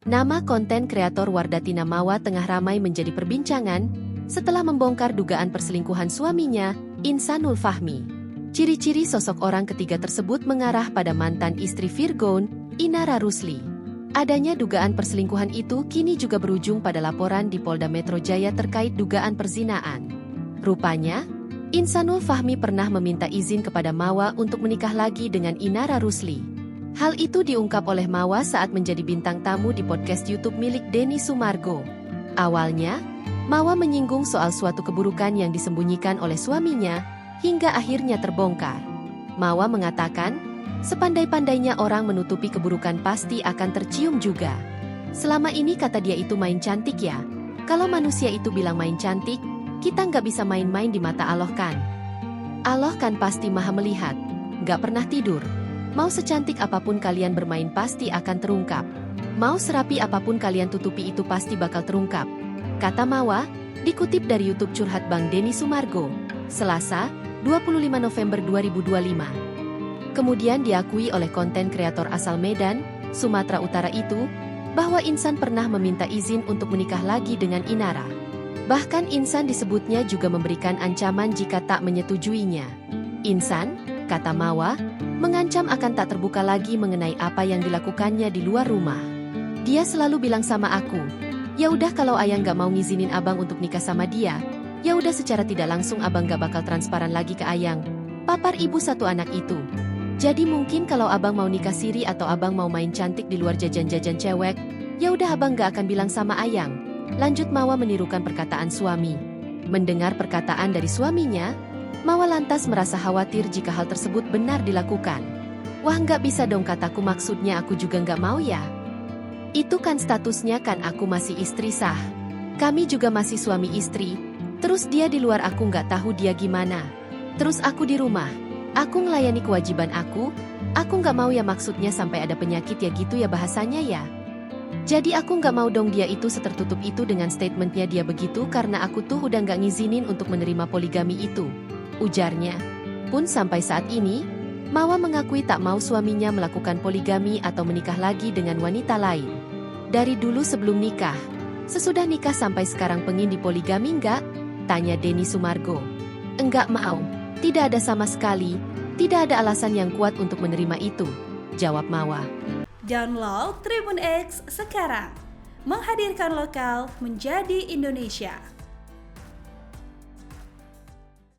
Nama konten kreator Wardatina Mawa tengah ramai menjadi perbincangan setelah membongkar dugaan perselingkuhan suaminya, Insanul Fahmi. Ciri-ciri sosok orang ketiga tersebut mengarah pada mantan istri Virgon, Inara Rusli. Adanya dugaan perselingkuhan itu kini juga berujung pada laporan di Polda Metro Jaya terkait dugaan perzinaan. Rupanya, Insanul Fahmi pernah meminta izin kepada Mawa untuk menikah lagi dengan Inara Rusli. Hal itu diungkap oleh Mawa saat menjadi bintang tamu di podcast YouTube milik Denny Sumargo. Awalnya, Mawa menyinggung soal suatu keburukan yang disembunyikan oleh suaminya, hingga akhirnya terbongkar. Mawa mengatakan, sepandai-pandainya orang menutupi keburukan pasti akan tercium juga. Selama ini kata dia itu main cantik ya. Kalau manusia itu bilang main cantik, kita nggak bisa main-main di mata Allah kan. Allah kan pasti maha melihat, nggak pernah tidur. Mau secantik apapun kalian bermain pasti akan terungkap. Mau serapi apapun kalian tutupi itu pasti bakal terungkap. Kata Mawa, dikutip dari YouTube Curhat Bang Denny Sumargo, Selasa, 25 November 2025. Kemudian diakui oleh konten kreator asal Medan, Sumatera Utara itu, bahwa Insan pernah meminta izin untuk menikah lagi dengan Inara. Bahkan Insan disebutnya juga memberikan ancaman jika tak menyetujuinya. Insan, kata Mawa, mengancam akan tak terbuka lagi mengenai apa yang dilakukannya di luar rumah. Dia selalu bilang sama aku, ya udah kalau ayang gak mau ngizinin abang untuk nikah sama dia, ya udah secara tidak langsung abang gak bakal transparan lagi ke ayang. Papar ibu satu anak itu. Jadi mungkin kalau abang mau nikah siri atau abang mau main cantik di luar jajan-jajan cewek, ya udah abang gak akan bilang sama ayang. Lanjut Mawa menirukan perkataan suami. Mendengar perkataan dari suaminya, Mawa lantas merasa khawatir jika hal tersebut benar dilakukan. Wah nggak bisa dong kataku, maksudnya aku juga nggak mau ya. Itu kan statusnya kan aku masih istri sah. Kami juga masih suami istri. Terus dia di luar aku nggak tahu dia gimana. Terus aku di rumah. Aku ngelayani kewajiban aku. Aku nggak mau ya, maksudnya sampai ada penyakit ya gitu ya bahasanya ya. Jadi aku nggak mau dong dia itu setertutup itu dengan statementnya dia begitu karena aku tuh udah nggak ngizinin untuk menerima poligami itu. Ujarnya. Pun sampai saat ini, Mawa mengakui tak mau suaminya melakukan poligami atau menikah lagi dengan wanita lain. Dari dulu sebelum nikah, sesudah nikah sampai sekarang pengin dipoligami nggak? Tanya Denny Sumargo. Enggak mau, tidak ada sama sekali, tidak ada alasan yang kuat untuk menerima itu, jawab Mawa. Download Tribun X sekarang, menghadirkan lokal menjadi Indonesia.